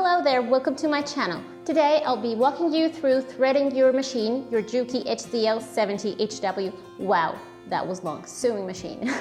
Hello there, welcome to my channel. Today I'll be walking you through threading your machine, your JUKI HZL-70HW. Wow, that was long, sewing machine.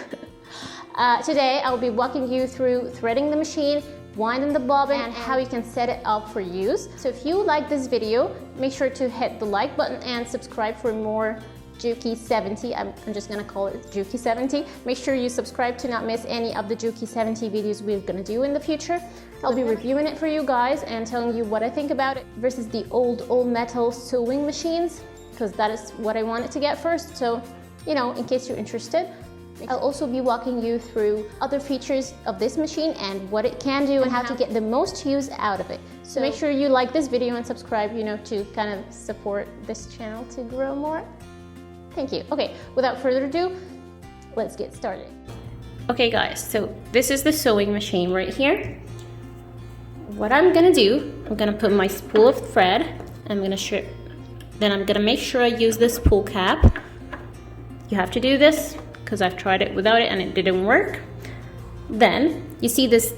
Today I'll be walking you through threading the machine, winding the bobbin, and how you can set it up for use. So if you like this video, make sure to hit the like button and subscribe for more JUKI 70. I'm just gonna call it JUKI 70. Make sure you subscribe to not miss any of the JUKI 70 videos we're gonna do in the future. I'll be reviewing it for you guys and telling you what I think about it versus the old metal sewing machines, because that is what I wanted to get first. So, you know, in case you're interested. I'll also be walking you through other features of this machine and what it can do and how to get the most use out of it. So make sure you like this video and subscribe, you know, to kind of support this channel to grow more. Thank you. Okay, without further ado, let's get started. Okay guys, so this is the sewing machine right here. What I'm gonna do, I'm gonna put my spool of thread. Then I'm gonna make sure I use this spool cap. You have to do this because I've tried it without it and it didn't work. Then you see this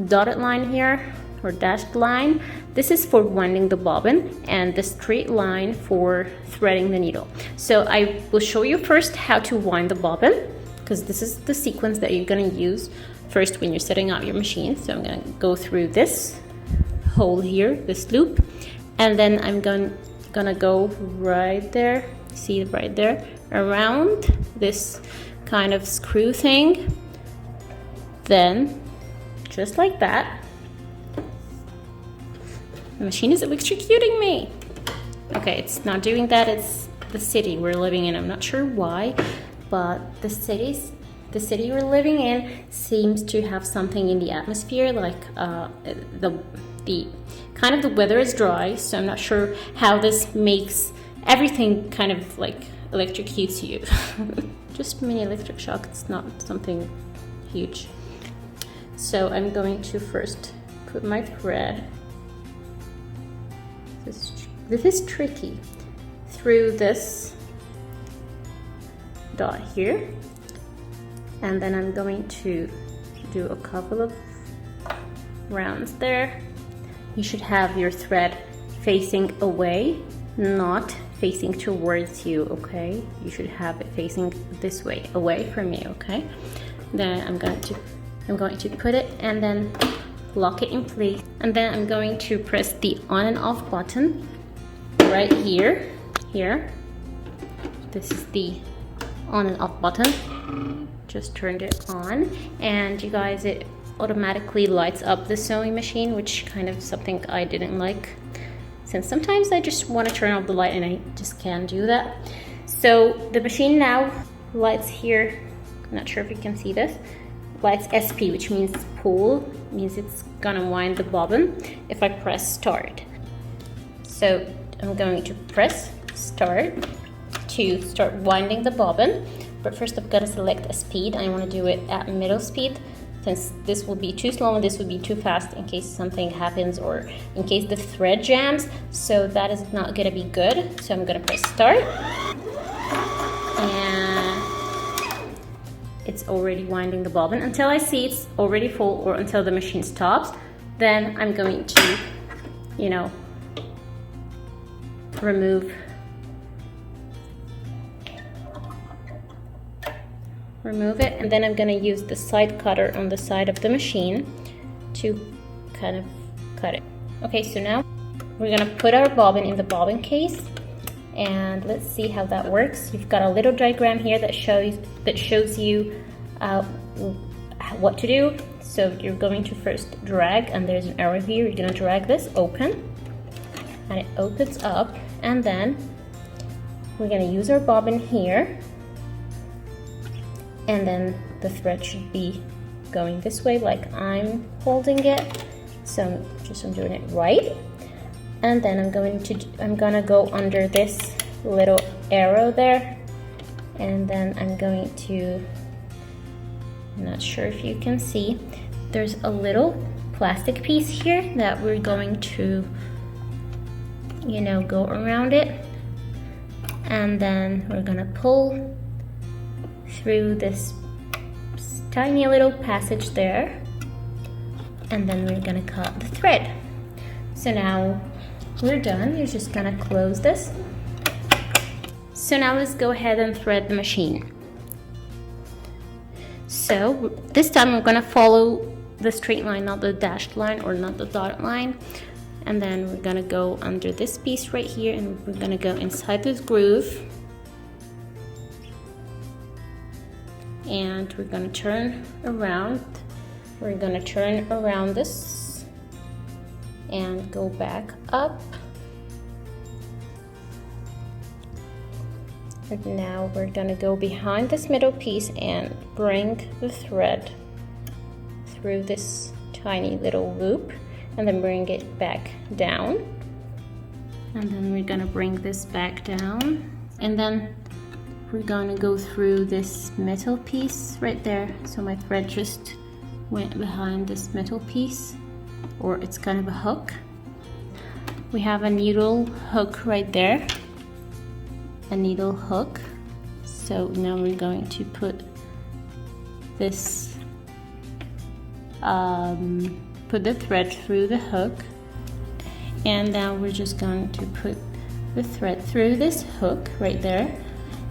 dotted line here, or dashed line. This is for winding the bobbin, and the straight line for threading the needle. So I will show you first how to wind the bobbin, because this is the sequence that you're gonna use first when you're setting up your machine. So I'm gonna go through this hole here, this loop, and then I'm gonna go right there, see it right there, around this kind of screw thing. Then, just like that, the machine is electrocuting me. Okay, it's not doing that, it's the city we're living in. I'm not sure why, but the city we're living in seems to have something in the atmosphere, like the kind of the weather is dry, so I'm not sure how this makes everything kind of like electrocutes you. Just mini electric shock, it's not something huge. So I'm going to first put my thread, this is tricky, through this dot here, and then I'm going to do a couple of rounds there. You should have your thread facing away, not facing towards you, okay? You should have it facing this way, away from you, okay? Then I'm going to put it and then lock it in place, and then I'm going to press the on and off button right here. This is the on and off button. Just turned it on, and you guys, it automatically lights up the sewing machine, which kind of something I didn't like, since sometimes I just want to turn off the light and I just can't do that. So the machine now lights here. I'm not sure if you can see this. Lights SP, which means pull, means it's gonna wind the bobbin if I press start. So I'm going to press start to start winding the bobbin, but first I've got to select a speed. I want to do it at middle speed, since this will be too slow and this would be too fast in case something happens or in case the thread jams, so that is not gonna be good. So I'm gonna press start, and it's already winding the bobbin until I see it's already full, or until the machine stops. Then I'm going to, you know, remove it, and then I'm going to use the side cutter on the side of the machine to kind of cut it. Okay, so now we're going to put our bobbin in the bobbin case, and let's see how that works. You've got a little diagram here that shows you what to do. So you're going to first drag, and there's an arrow here. You're going to drag this open, and it opens up, and then we're going to use our bobbin here, and then the thread should be going this way like I'm holding it. So I'm doing it right, and then I'm gonna go under this little arrow there, and then I'm going to, I'm not sure if you can see, there's a little plastic piece here that we're going to, you know, go around it, and then we're gonna pull through this tiny little passage there, and then we're gonna cut the thread. So now we're done. You're just gonna close this. So now let's go ahead and thread the machine. So this time we're gonna follow the straight line, not the dashed line or not the dotted line. And then we're gonna go under this piece right here, and we're gonna go inside this groove. And we're gonna turn around. We're gonna turn around this and go back up. And now we're gonna go behind this middle piece and bring the thread through this tiny little loop, and then bring it back down. And then we're gonna bring this back down, and then we're gonna go through this metal piece right there. So my thread just went behind this metal piece, or it's kind of a hook. We have a needle hook right there, a needle hook. So now we're going to put this, put the thread through the hook, and now we're just going to put the thread through this hook right there.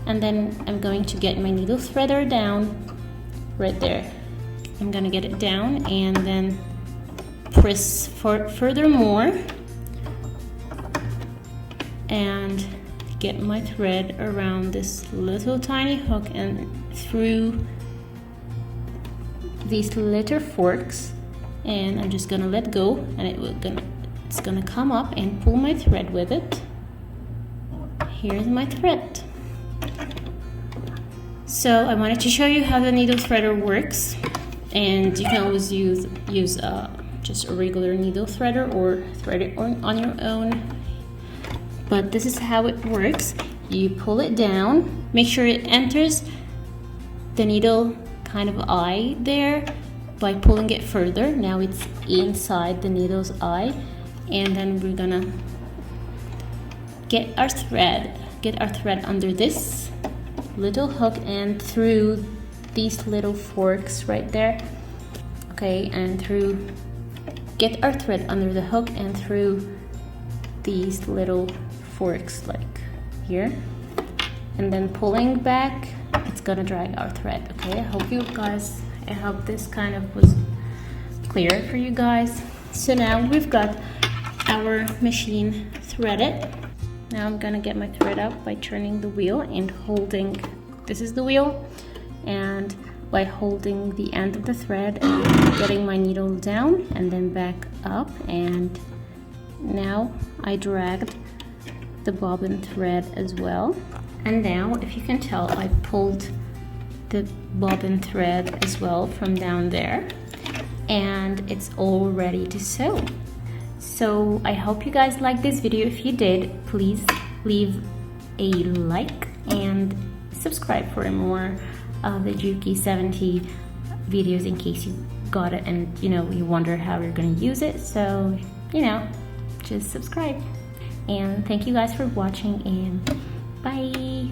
And then I'm going to get my needle threader down right there. I'm gonna get it down and then press furthermore and get my thread around this little tiny hook and through these little forks, and I'm just gonna let go, and it's gonna come up and pull my thread with it. Here's my thread. So I wanted to show you how the needle threader works, and you can always use just a regular needle threader or thread it on your own. But this is how it works. You pull it down, make sure it enters the needle kind of eye there by pulling it further. Now it's inside the needle's eye, and then we're gonna get our thread under this little hook and through these little forks right there. Okay, and get our thread under the hook and through these little forks like here, and then pulling back, it's gonna drag our thread. Okay, I hope this kind of was clear for you guys. So now we've got our machine threaded. Now I'm gonna get my thread up by turning the wheel and holding, this is the wheel, and by holding the end of the thread and getting my needle down and then back up. And now I dragged the bobbin thread as well. And now, if you can tell, I pulled the bobbin thread as well from down there, and it's all ready to sew. So I hope you guys liked this video. If you did, please leave a like and subscribe for more of the JUKI 70 videos in case you got it and you wonder how you're going to use it. So just subscribe. And thank you guys for watching, and bye.